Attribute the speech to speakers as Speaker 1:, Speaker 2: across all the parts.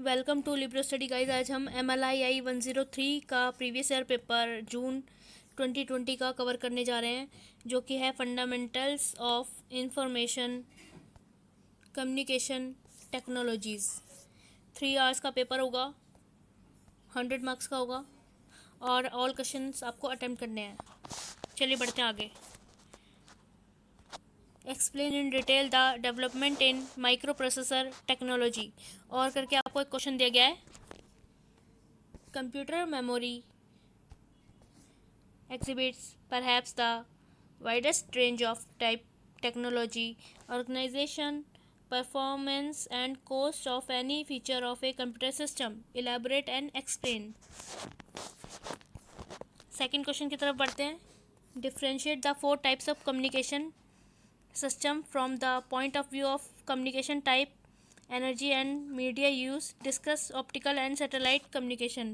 Speaker 1: Welcome to Libro study guys. आज हम MLII 103 का प्रीवियस ईयर पेपर जून 2020 का कवर करने जा रहे हैं, जो कि है fundamentals of information communication technologies. 3 hours का पेपर होगा, 100 मार्क्स का होगा और ऑल क्वेश्चंस आपको अटेम्प्ट करने हैं। चलिए बढ़ते हैं आगे। Explain in detail the development in micro processor technology. और करके आपको एक क्वेश्चन दिया गया है। Computer memory exhibits perhaps the widest range of type technology, organization, performance and cost of any feature of a computer system. Elaborate and explain. Second question की तरफ बढ़ते हैं। Differentiate the 4 types of communication system from the point of view of communication type, energy and media use. Discuss optical and satellite communication.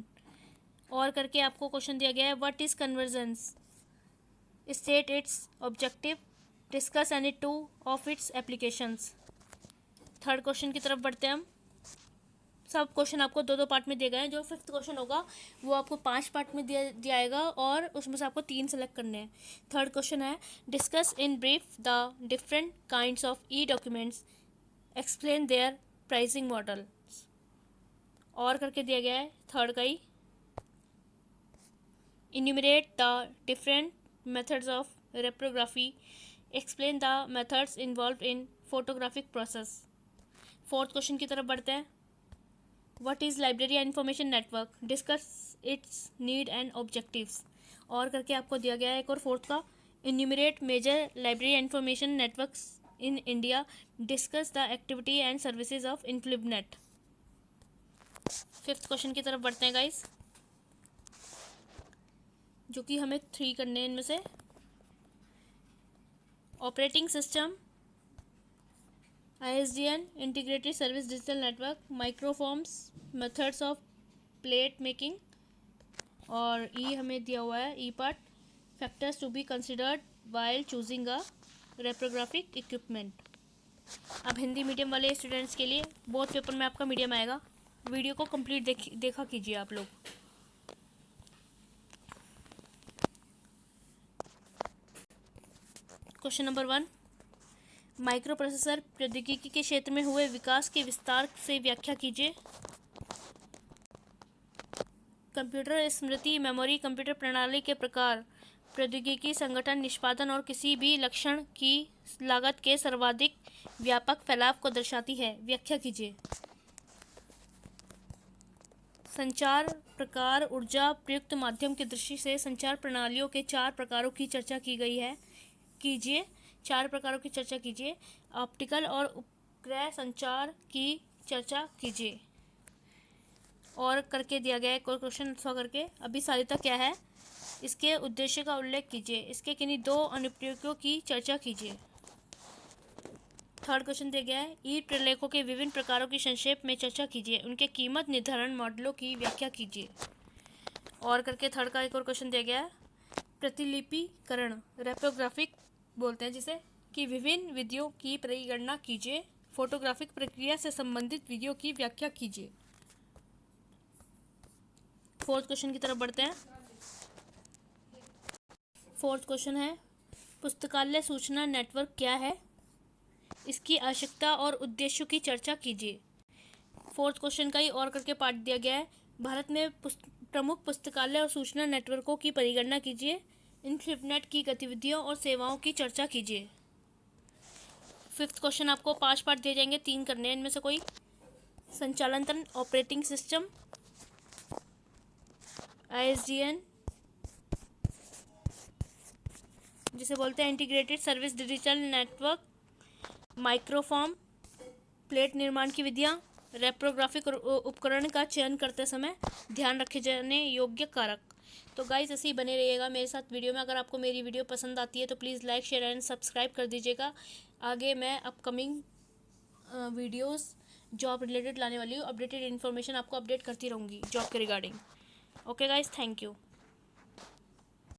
Speaker 1: और करके आपको question दिया गया है, what is convergence, state it's objective, discuss any two of its applications. Third question की तरफ बढ़ते हैं हम। सब क्वेश्चन आपको 2-2 पार्ट में दिए गए हैं। जो 5th क्वेश्चन होगा वो आपको 5 पार्ट में दिया जाएगा और उसमें से आपको 3 सेलेक्ट करने हैं। थर्ड क्वेश्चन है, discuss in brief the different kinds of e documents, explain their pricing model. और करके दिया गया है थर्ड का ही, enumerate the different methods of reprography, explain the methods involved in photographic process. Fourth question की तरफ बढ़ते हैं। what is library information network, discuss its need and objectives. और करके आपको दिया गया है एक और फोर्थ का, enumerate major library information networks in India, discuss the activity and services of InfluBNet. Fifth question की तरफ बढ़ते हैं गाइस, जो कि हमें 3 करने हैं इनमें से। Operating system, ISDN integrated service digital network, microforms, methods of plate making. और ई हमें दिया हुआ है ई part, factors to be considered while choosing a reprographic equipment. अब हिंदी मीडियम वाले स्टूडेंट्स के लिए बोथ पेपर में आपका मीडियम आएगा। वीडियो को कंप्लीट देखा कीजिए आप लोग। क्वेश्चन नंबर 1, माइक्रो प्रोसेसर प्रौद्योगिकी के क्षेत्र में हुए विकास के विस्तार से व्याख्या कीजिए। कंप्यूटर स्मृति, मेमोरी, कंप्यूटर प्रणाली के प्रकार, प्रौद्योगिकी, संगठन, निष्पादन और किसी भी लक्षण की लागत के सर्वाधिक व्यापक फैलाव को दर्शाती है। व्याख्या कीजिए। संचार प्रकार, ऊर्जा प्रयुक्त माध्यम की दृष्टि से संचार प्रणालियों के 4 प्रकारों की चर्चा की गई है। कीजिए। 4 प्रकारों की चर्चा कीजिए। ऑप्टिकल और उपग्रह संचार की चर्चा कीजिए। और करके दिया गया है कोई क्वेश्चन अथवा करके, अभिसारिता क्या है, इसके उद्देश्य का उल्लेख कीजिए। इसके किन्हीं 2 अनुप्रयोगों की चर्चा कीजिए। थर्ड क्वेश्चन दिया गया है, ई प्रलेखों के विभिन्न प्रकारों की संक्षेप में चर्चा कीजिए। उनके कीमत निर्धारण मॉडलों की व्याख्या कीजिए। और करके थर्ड का एक और क्वेश्चन दिया गया है, प्रतिलिपिकरण, रेप्रोग्राफिक बोलते हैं जिसे, कि विभिन्न विधियों की परिगणना कीजिए। फोटोग्राफिक प्रक्रिया से संबंधित विधियों की व्याख्या कीजिए। फोर्थ क्वेश्चन की तरफ बढ़ते हैं। फोर्थ क्वेश्चन है, पुस्तकालय सूचना नेटवर्क क्या है, इसकी आवश्यकता और उद्देश्यों की चर्चा कीजिए। फोर्थ क्वेश्चन का ही और करके पार्ट दिया गया है, भारत में प्रमुख पुस्तकालय और सूचना नेटवर्कों की परिगणना कीजिए। InfluBNet की गतिविधियों और सेवाओं की चर्चा कीजिए। फिफ्थ क्वेश्चन आपको 5 पार्ट दिए जाएंगे, 3 करने हैं इनमें से कोई। संचालन तंत्र, ऑपरेटिंग सिस्टम, ISDN जिसे बोलते हैं integrated service digital network, microform, plate निर्माण की विधियाँ, रेप्रोग्राफिक उपकरण का चयन करते समय ध्यान रखे जाने योग्य कारक। तो गाइस ऐसे ही बने रहिएगा मेरे साथ वीडियो में। अगर आपको मेरी वीडियो पसंद आती है तो please like, share and subscribe कर दीजिएगा। आगे मैं अपकमिंग वीडियोस जॉब रिलेटेड लाने वाली हूँ। अपडेटेड इन्फॉर्मेशन आपको अपडेट करती रहूँगी जॉब के regarding. Okay guys, thank you.